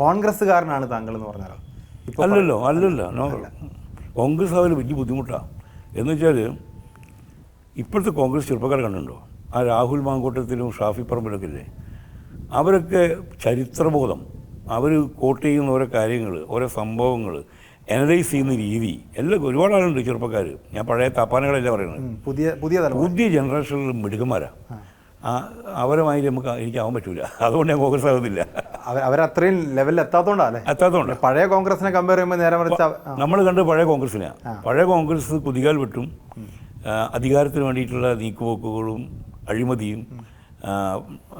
കോൺഗ്രസ്സുകാരനാണ് താങ്കൾ എന്ന് പറഞ്ഞാലോ? അല്ലല്ലോ. കോൺഗ്രസ് അവർ വലിയ ബുദ്ധിമുട്ടാണ്. എന്ന് വെച്ചാൽ ഇപ്പോഴത്തെ കോൺഗ്രസ് ചെറുപ്പക്കാരെ കണ്ടുണ്ടോ? ആ രാഹുൽ മാങ്കൂട്ടത്തിലും ഷാഫി പറമ്പിലൊക്കെ ഇല്ലേ, അവരൊക്കെ ചരിത്രബോധം, അവർ കോട്ട് ചെയ്യുന്ന ഓരോ കാര്യങ്ങൾ, ഓരോ സംഭവങ്ങൾ അനലൈസ് ചെയ്യുന്ന രീതി എല്ലാം ഒരുപാട് ആളുണ്ട് ചെറുപ്പക്കാർ. ഞാൻ പഴയ താപ്പാനകളല്ല പറയുന്നത്, പുതിയ ജനറേഷനിൽ മിടുക്കന്മാരാണ്. അവരുമായി എനിക്കാവാൻ പറ്റൂല, അതുകൊണ്ട് ഞാൻ കോൺഗ്രസ് ആകുന്നില്ല. അവരത്രയും ലെവലിൽ എത്താത്തതുകൊണ്ട് പഴയ കോൺഗ്രസിനെ കമ്പയർ ചെയ്യുമ്പോൾ നേരെ മറിച്ച് നമ്മൾ കണ്ട് പഴയ കോൺഗ്രസിനെയാണ്. പഴയ കോൺഗ്രസ് കുതികാൽ വെട്ടും, അധികാരത്തിന് വേണ്ടിയിട്ടുള്ള നീക്കുപോക്കുകളും അഴിമതിയും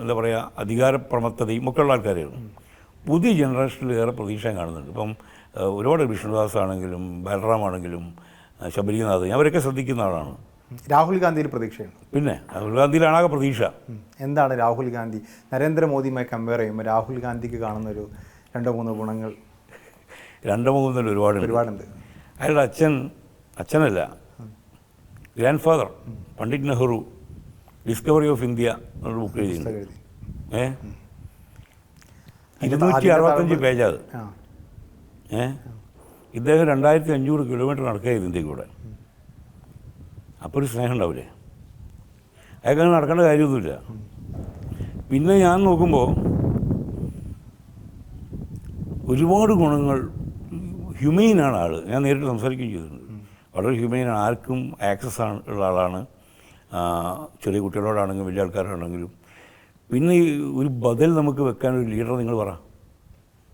എന്താ പറയുക അധികാരപ്രമത്തതയും ഒക്കെ ഉള്ള ആൾക്കാരാണ്. പുതിയ ജനറേഷനിൽ ഏറെ പ്രതീക്ഷ കാണുന്നുണ്ട്. ഇപ്പം ഒരുപാട് വിഷ്ണുദാസ് ആണെങ്കിലും ബലറാം ആണെങ്കിലും ശബരിനാഥ്, അവരൊക്കെ ശ്രദ്ധിക്കുന്ന ആളാണ്. രാഹുൽ ഗാന്ധിയിൽ പ്രതീക്ഷയുണ്ട്. പിന്നെ രാഹുൽ ഗാന്ധിയിലാണാകെ പ്രതീക്ഷ. എന്താണ് രാഹുൽ ഗാന്ധി നരേന്ദ്രമോദിയുമായി കമ്പയർ ചെയ്യുമ്പോൾ രാഹുൽ ഗാന്ധിക്ക് കാണുന്നൊരു 2-3 ഗുണങ്ങൾ? 2-3 ഒരുപാടുണ്ട്. അയാളുടെ അച്ഛനല്ല, grandfather Pandit Nehru discovery of India എന്നൊരു ബുക്ക് എഴുതിയിട്ടുണ്ട്. 265 പേജാത്. ഇദ്ദേഹം 2500 കിലോമീറ്റർ നടക്കുക ഇന്ത്യയിൽ കൂടെ. അപ്പോൾ ഒരു സ്നേഹം ഉണ്ടാവില്ലേ? അയാൾക്ക് നടക്കേണ്ട കാര്യമൊന്നുമില്ല. പിന്നെ ഞാൻ നോക്കുമ്പോൾ ഒരുപാട് ഗുണങ്ങൾ, ഹ്യൂമെയിനാണ് ആൾ. ഞാൻ നേരിട്ട് സംസാരിക്കുകയും ചെയ്തിട്ടുണ്ട്. വളരെ ഹ്യൂമെയിനാണ്, ആർക്കും ആക്സസ് ഉള്ള ആളാണ്. ചെറിയ കുട്ടികളോടാണെങ്കിലും വലിയ ആൾക്കാരാണെങ്കിലും. പിന്നെ ഒരു ബദൽ നമുക്ക് വെക്കാനൊരു ലീഡർ നിങ്ങൾ പറ.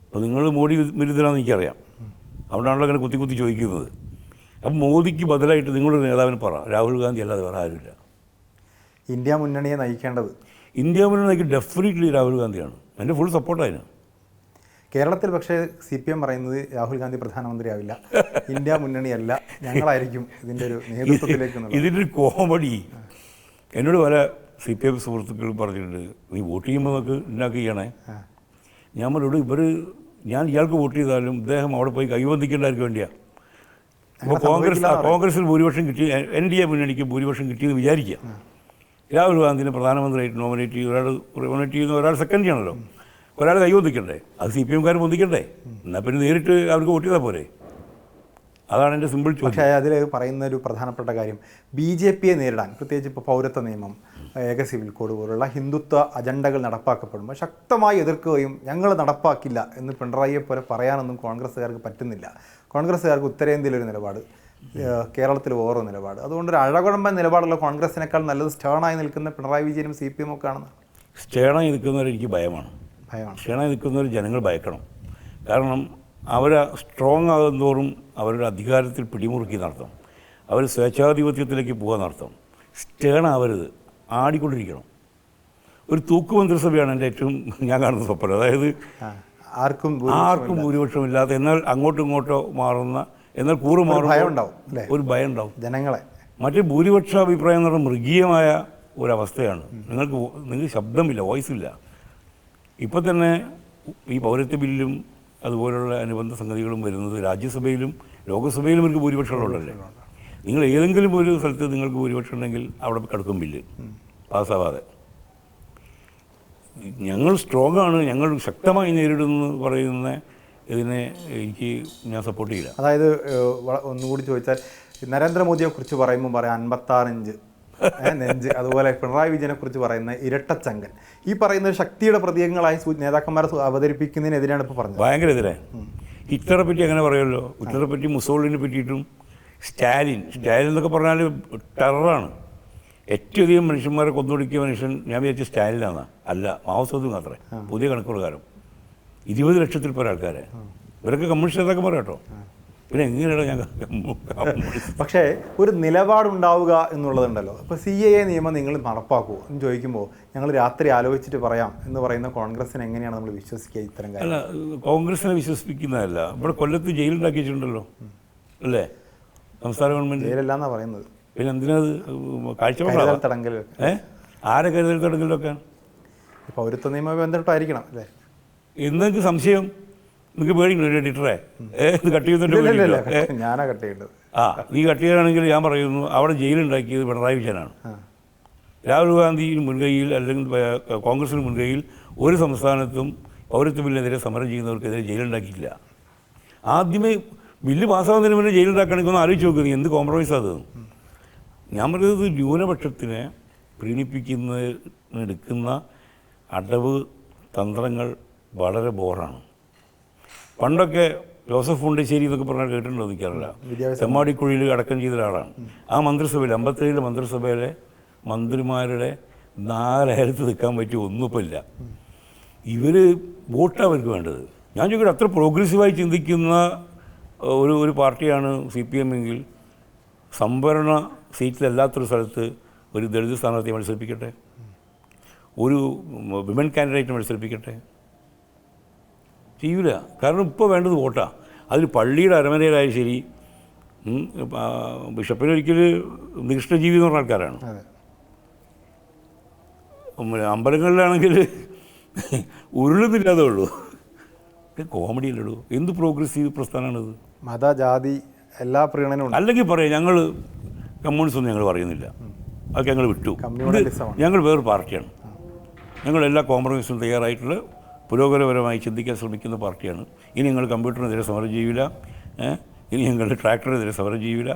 അപ്പോൾ നിങ്ങൾ മോഡി വിരുദ്ധനാണെന്ന് എനിക്കറിയാം, അതുകൊണ്ടാണല്ലോ അങ്ങനെ കുത്തി ചോദിക്കുന്നത്. അപ്പം മോദിക്ക് ബദലായിട്ട് നിങ്ങളുടെ നേതാവിന് പറ, രാഹുൽ ഗാന്ധി അല്ലാതെ വേറെ ആരുമില്ല. ഇന്ത്യ മുന്നണിയെ നയിക്കേണ്ടത് ഡെഫിനറ്റ്ലി രാഹുൽ ഗാന്ധിയാണ്. എൻ്റെ ഫുൾ സപ്പോർട്ടായിരുന്നു. കേരളത്തിൽ പക്ഷേ CPM പറയുന്നത് രാഹുൽ ഗാന്ധി പ്രധാനമന്ത്രിയാവില്ല, ഇന്ത്യ മുന്നണിയല്ല, ഞങ്ങളായിരിക്കും ഇതിൻ്റെ ഒരു നേതൃത്വത്തിലേക്ക്. ഇതിൻ്റെ ഒരു കോമഡി എന്നോട് പല CPM സുഹൃത്തുക്കൾ പറഞ്ഞിട്ടുണ്ട്, നീ വോട്ട് ചെയ്യുമ്പോൾ നമുക്ക് ഉണ്ടാക്കി ചെയ്യണേ. ഞാൻ പറഞ്ഞോട് ഞാൻ ഇയാൾക്ക് വോട്ട് ചെയ്താലും ഇദ്ദേഹം അവിടെ പോയി കൈവന്തിക്കേണ്ടവർക്ക് വേണ്ടിയാണ്. ഇപ്പോൾ കോൺഗ്രസിൽ ഭൂരിപക്ഷം കിട്ടി, NDA മുന്നണിക്ക് ഭൂരിപക്ഷം കിട്ടിയെന്ന് വിചാരിക്കുക. രാഹുൽ ഗാന്ധിനെ പ്രധാനമന്ത്രിയായിട്ട് നോമിനേറ്റ് ചെയ്യുന്ന ഒരാൾ സെക്കൻഡറി ആണല്ലോ, ഒരാൾ കൈവന്തിക്കണ്ടേ? അത് CPMകാർ പൊന്തിക്കണ്ടേ? എന്നാൽ പിന്നെ നേരിട്ട് അവർക്ക് വോട്ട് ചെയ്താൽ പോരെ? അതാണ് എൻ്റെ സിമ്പിൾ ചോദ്യം. പക്ഷേ അതിൽ പറയുന്ന ഒരു പ്രധാനപ്പെട്ട കാര്യം, BJPയെ നേരിടാൻ പ്രത്യേകിച്ച് ഇപ്പോൾ പൗരത്വ നിയമം, ഏക സിവിൽ കോഡ് പോലുള്ള ഹിന്ദുത്വ അജണ്ടകൾ നടപ്പാക്കപ്പെടുമ്പോൾ ശക്തമായി എതിർക്കുകയും ഞങ്ങൾ നടപ്പാക്കില്ല എന്ന് പിണറായിയെ പോലെ പറയാനൊന്നും കോൺഗ്രസ്സുകാർക്ക് പറ്റുന്നില്ല. കോൺഗ്രസ്സുകാർക്ക് ഉത്തരേന്ത്യയിലൊരു നിലപാട്, കേരളത്തിൽ ഓരോ നിലപാട്. അതുകൊണ്ടൊരു അഴകുഴമ്പൻ നിലപാടുള്ള കോൺഗ്രസിനേക്കാൾ നല്ലത് സ്റ്റേണായി നിൽക്കുന്ന പിണറായി വിജയനും CPM ഒക്കെ ആണെന്ന്. സ്റ്റേണായി നിൽക്കുന്നവർ എനിക്ക് ഭയമാണ്. സ്റ്റേണായി നിൽക്കുന്നവർ ജനങ്ങൾ ഭയക്കണം. കാരണം അവർ സ്ട്രോങ് ആകുന്നതോറും അവരുടെ അധികാരത്തിൽ പിടിമുറുക്കി നടത്തും, അവർ സ്വേച്ഛാധിപത്യത്തിലേക്ക് പോകാൻ നടത്തും. സ്റ്റേണാവരുത്, ആടിക്കൊണ്ടിരിക്കണം. ഒരു തൂക്കുമന്ത്രിസഭയാണ് എൻ്റെ ഏറ്റവും ഞാൻ കാണുന്ന സ്വപ്നം. അതായത് ആർക്കും ഭൂരിപക്ഷമില്ലാത്ത, എന്നാൽ അങ്ങോട്ടും ഇങ്ങോട്ടോ മാറുന്ന, എന്നാൽ കൂറുമാറും ഒരു ഭയം ഉണ്ടാവും ജനങ്ങളെ. മറ്റേ ഭൂരിപക്ഷ അഭിപ്രായം എന്ന് പറഞ്ഞാൽ മൃഗീയമായ ഒരവസ്ഥയാണ്. നിങ്ങൾക്ക് ശബ്ദമില്ല, വോയിസ് ഇല്ല. ഇപ്പം തന്നെ ഈ പൗരത്വ ബില്ലും അതുപോലുള്ള അനുബന്ധ സംഗതികളും വരുന്നത് രാജ്യസഭയിലും ലോകസഭയിലും എനിക്ക് ഭൂരിപക്ഷമുള്ളതല്ലേ. നിങ്ങൾ ഏതെങ്കിലും ഒരു സ്ഥലത്ത് നിങ്ങൾക്ക് ഭൂരിപക്ഷം ഉണ്ടെങ്കിൽ അവിടെ കിടക്കും ബില്ല് പാസ്സാവാതെ. ഞങ്ങൾ സ്ട്രോങ് ആണ്, ഞങ്ങൾ ശക്തമായി നേരിടുന്നു പറയുന്ന ഇതിനെ ഞാൻ സപ്പോർട്ട് ചെയ്യില്ല. അതായത് ഒന്നുകൂടി ചോദിച്ചാൽ, നരേന്ദ്രമോദിയെ കുറിച്ച് പറയുമ്പോൾ പറയാം 56 ഇഞ്ച് നെഞ്ച്, അതുപോലെ പിണറായി വിജയനെ കുറിച്ച് പറയുന്ന ഇരട്ടച്ചങ്കൻ, ഈ പറയുന്ന ശക്തിയുടെ പ്രതീകങ്ങളായി നേതാക്കന്മാരെ അവതരിപ്പിക്കുന്നതിനെതിരെയാണ് ഇപ്പോൾ പറഞ്ഞത്. ഭയങ്കര എതിരെ. ഹിറ്റ്ലറെ പറ്റി അങ്ങനെ പറയുമല്ലോ, ഹിറ്റ്ലറെ പറ്റി മുസോളിനെ പറ്റിയിട്ടും. സ്റ്റാലിൻ എന്നൊക്കെ പറഞ്ഞാൽ ടെററാണ്. ഏറ്റവും അധികം മനുഷ്യന്മാരെ കൊന്നൊടുക്കിയ മനുഷ്യൻ ഞാൻ വിചാരിച്ച സ്റ്റാലിനാണ്. അല്ല, മാവോസേതു മാത്രമേ. പുതിയ കണക്ക് പ്രകാരം 20 ലക്ഷത്തിൽ പല ആൾക്കാരെ. ഇവരൊക്കെ കമ്മ്യൂണിസ്റ്റ് നേതാക്കന്മാർ കേട്ടോ. പിന്നെ എങ്ങനെയാണ് ഞാൻ പക്ഷേ ഒരു നിലപാടുണ്ടാവുക എന്നുള്ളതുണ്ടല്ലോ. ഇപ്പോൾ CAA നിയമം നിങ്ങൾ നടപ്പാക്കുമോ എന്ന് ചോദിക്കുമ്പോൾ ഞങ്ങൾ രാത്രി ആലോചിച്ചിട്ട് പറയാം എന്ന് പറയുന്ന കോൺഗ്രസിനെ എങ്ങനെയാണ് നമ്മൾ വിശ്വസിക്കുക? ഇത്തരം കാര്യം അല്ല, കോൺഗ്രസിനെ വിശ്വസിപ്പിക്കുന്നതല്ല. ഇവിടെ കൊല്ലത്ത് ജയിലുണ്ടാക്കി വെച്ചിട്ടുണ്ടല്ലോ അല്ലേ സംസ്ഥാന ഗവൺമെൻറ്? ജയിലല്ലാന്നാണ് പറയുന്നത്. പിന്നെ എന്തിനത് കാഴ്ചപ്പാട്? ആരെ കരുതൽ തടങ്കലിലൊക്കെ പൗരത്വ നിയമവുമായി ബന്ധപ്പെട്ടായിരിക്കണം അല്ലേ? എന്തെങ്കിലും സംശയം നിങ്ങൾക്ക് പേടിക്കണോ എഡിറ്ററെ? ഇത് കട്ട് ചെയ്യുന്നുണ്ട്. ഞാനാ കട്ട് ചെയ്യേണ്ടത്. നീ കട്ട് ചെയ്യുകയാണെങ്കിൽ ഞാൻ പറയുന്നു, അവിടെ ജയിലുണ്ടാക്കിയത് പിണറായി വിജയനാണ്. രാഹുൽ ഗാന്ധി മുൻകൈയിൽ അല്ലെങ്കിൽ കോൺഗ്രസിന് മുൻകൈയിൽ ഒരു സംസ്ഥാനത്തും പൗരത്വ ബില്ലിനെതിരെ സമരം ചെയ്യുന്നവർക്കെതിരെ ജയിലുണ്ടാക്കിയിട്ടില്ല. ആദ്യമേ ബില്ല് പാസ്സാകുന്നതിന് മുന്നേ ജയിലുണ്ടാക്കണമെങ്കിൽ ഒന്ന് ആലോചിച്ച് നോക്കുക, എന്ത് കോംപ്രമൈസാണ് അത്. ഞാൻ പറയുന്നത് ന്യൂനപക്ഷത്തിനെ പ്രീണിപ്പിക്കുന്നതിനെടുക്കുന്ന അടവ് തന്ത്രങ്ങൾ വളരെ ബോറാണ്. പണ്ടൊക്കെ ജോസഫ് മുണ്ടശ്ശേരി എന്നൊക്കെ പറഞ്ഞാൽ കേട്ടിട്ടുണ്ടോ എനിക്കറിയില്ല. തെമ്മാടിക്കുഴിയിൽ അടക്കം ചെയ്ത ഒരാളാണ്. ആ മന്ത്രിസഭയിൽ 57 മന്ത്രിസഭയിലെ മന്ത്രിമാരുടെ 4 നിൽക്കാൻ പറ്റിയ ഒന്നുമിപ്പോൾ ഇല്ല. ഇവർ വോട്ടാണ് അവർക്ക് വേണ്ടത്. ഞാൻ ചോദിക്കട്ടെ, അത്ര പ്രോഗ്രസീവായി ചിന്തിക്കുന്ന ഒരു പാർട്ടിയാണ് CPM എങ്കിൽ സംവരണ സീറ്റിലല്ലാത്തൊരു സ്ഥലത്ത് ഒരു ദളിത് സ്ഥാനാർത്ഥിയെ മത്സരിപ്പിക്കട്ടെ, ഒരു വിമൻ കാൻഡിഡേറ്റ് മത്സരിപ്പിക്കട്ടെ. ചെയ്യൂല. കാരണം ഇപ്പോൾ വേണ്ടത് വോട്ടാണ്. അതിൽ പള്ളിയുടെ അരമനയിലായാലും ശരി, ബിഷപ്പിനൊരിക്കൽ നിഷ്ഠജീവി എന്ന് പറഞ്ഞ ആൾക്കാരാണ്. അമ്പലങ്ങളിലാണെങ്കിൽ ഉരുളുന്നില്ലാതെ ഉള്ളൂ. കോമഡിയല്ലടൂ, എന്ത് പ്രോഗ്രസീവ് പ്രസ്ഥാനമാണിത്? മത ജാതി എല്ലാ പ്രീണനവും അല്ലെങ്കിൽ പറയാം ഞങ്ങൾ കമ്മ്യൂണിസ്റ്റ് ഒന്നും ഞങ്ങൾ പറയുന്നില്ല, അതൊക്കെ ഞങ്ങൾ വിട്ടു. ഞങ്ങൾ വേറൊരു പാർട്ടിയാണ്. ഞങ്ങൾ എല്ലാ കോംപ്രമൈസിനും തയ്യാറായിട്ടുള്ള പുരോഗമനപരമായി ചിന്തിക്കാൻ ശ്രമിക്കുന്ന പാർട്ടിയാണ്. ഇനി ഞങ്ങൾ കമ്പ്യൂട്ടറിനെതിരെ സമരം ചെയ്യില്ല, ഇനി ഞങ്ങൾ ട്രാക്ടറിനെതിരെ സമരം ചെയ്യില്ല.